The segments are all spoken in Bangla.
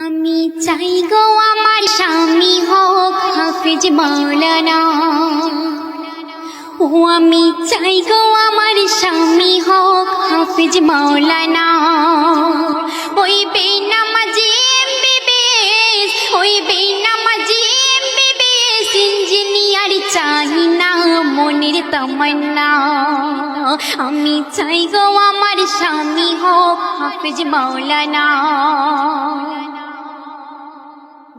আমি চাই গো আমার স্বামী হোক হাফেজ মাওলানা। ও আমি চাই গো আমার স্বামী হোক হাফেজ মাওলানা। ওই বেনামাজি এমবিবিএস, ওই বেনামাজি এমবিবিএস ইঞ্জিনিয়ার চাই না মনের তামান্না। আমি চাই গো আমার স্বামী হোক হাফেজ মাওলানা।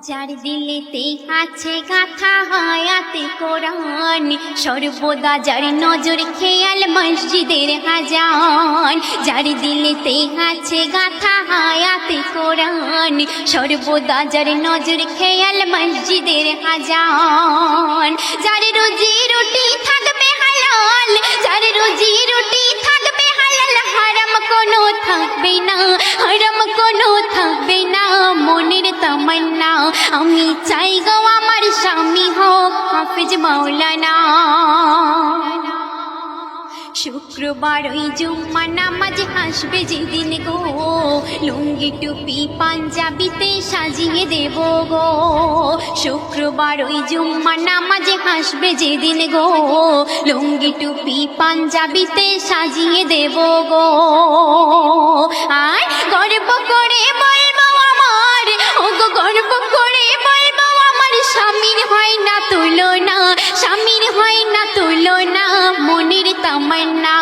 যার দিলেতে আছে গাথা হায়াতে কোরআন, সর্বদা যার নজর খেয়াল মসজিদের আজান। যার দিলেতে আছে গাথা হায়াতে কোরআন, সর্বদা যার নজর খেয়াল মসজিদের আজান। যার রুজি রুটি থাকবে হালাল, যার রুজি রুটি থাকবে হালাল, হারাম কোনো থাকবে না, হারাম কোনো থাকবে না মনের তামান্না। আমি চাই গো আমার স্বামী হোক হাফেজ মাওলানা। শুক্রবার ওই জুম্মা নামাজ আসবে যেদিন গো, লুঙ্গি টুপি পাঞ্জাবিতে সাজিয়ে দেব গো। শুক্রবার ওই জুম্মা নামাজ আসবে যেদিন গো, লুঙ্গি টুপি পাঞ্জাবিতে সাজিয়ে দেব গো। আর গর্ব করে বলবো আমার, ও গো গর্ব করে বলবো আমার, স্বামীর হয় না তুলনা, স্বামীর হয় না তুলনা মনের তামান্না।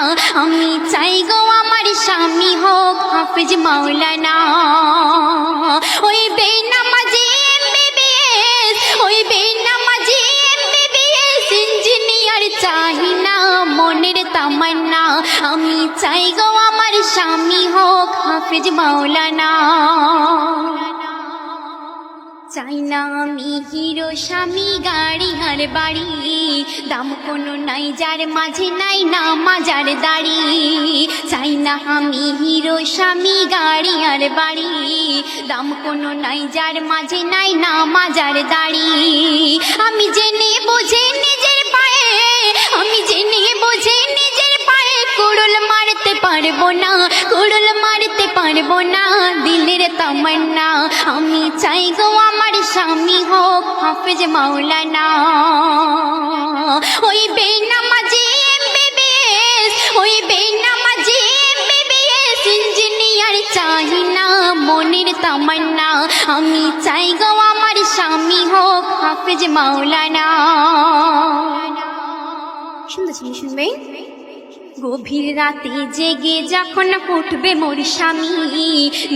আমি চাই গো আমার স্বামী হোক হাফেজ মাওলানা। ওই বেনামাজি এমবিবিএস, ওই বেনামাজি এমবিবিএস ইঞ্জিনিয়ার চাই না মনের তামান্না। আমি চাই গো আমার স্বামী হোক হাফেজ মাওলানা। চাই না আমি হিরো স্বামী গাড়ি আর বাড়ি, দাম কোনো নাই যার মাঝে নাই না মাজার দাড়ি। চাই না আমি হিরো স্বামী গাড়ি আর বাড়ি, দাম কোনো নাই যার মাঝে নাই না মাজার দাড়ি। আমি জেনে বুঝে নিজের পায়ে, আমি জেনে বুঝে নিজের পায়ে কুড়ুল মারতে পারবো না, কুড়ুল মারতে পারবো না দিলের তামান্না। আমি চাই গো আমার স্বামী হোক হাফেজ মাওলানা। ওই বেনামাজি এমবিবিএস, ওই বেনামাজি এমবিবিএস ইঞ্জিনিয়ার চাই না মনের তামান্না। আমি চাই গো আমার স্বামী হোক হাফেজ মাওলানা। শুনতেছেন, শুনবে? গভীর রাতে জেগে যখন উঠবে মোর স্বামী,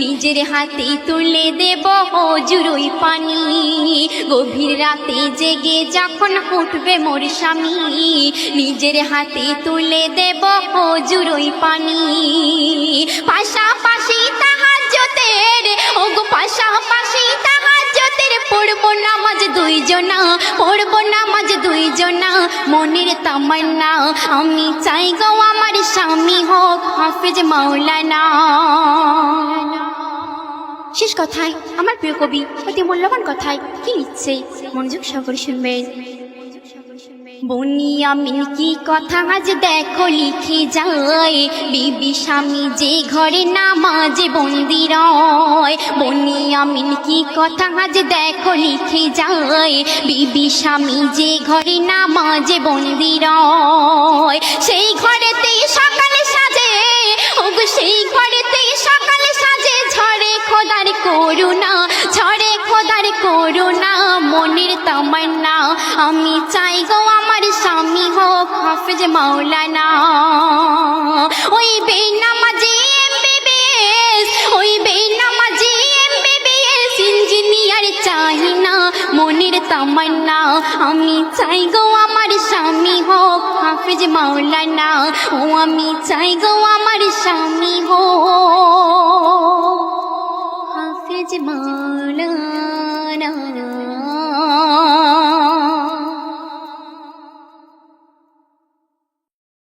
নিজের হাতে তুলে দেব হুজুরই পানি। গভীর রাতে জেগে যখন উঠবে মোর স্বামী, নিজের হাতে তুলে দেব হুজুরই পানি। পাশাপাশি তাহাজ্জুদের, ওগো পাশাপাশি তাহাজ্জুদের পড়বো নামাজ দুইজনা, পড়বো নামাজ দুইজনা মনের তামান্না। আমি চাই গো আমার স্বামী হোক হাফেজ মাওলানা। শেষ কথায় আমার প্রিয় কবি অতি মূল্যবান কথায় কি লিখছে, মনোযোগ সহকারে শুনবেন। বনিয়ামিন কি কথা আজ দেখো লিখে যায়, বিবি স্বামী যে ঘরে নামাজে বন্দি রয়। বনিয়ামিন কি কথা আজ দেখো লিখে যায়, বিবি স্বামী যে ঘরে নামাজে বন্দি রয়। সেই ঘরেতেই সকালে সাজে, ওগো সেই ঘরেতেই সকালে সাজে, ঝরে খোদার করুণা, ঝরে খোদার করুণা মনের তামান্না। আমি চাই গো আমার স্বামী হোক হাফেজ মাওলানা। ওই বেনামাজি এমবিবিএস, ওই বেনামাজি এমবিবিএস ইঞ্জিনিয়ার চাই না মনের তামান্না। আমি চাই গো আমার স্বামী হোক হাফেজ মাওলানা। ও আমি চাই গো আমার স্বামী হোক হাফেজ মাওলানা।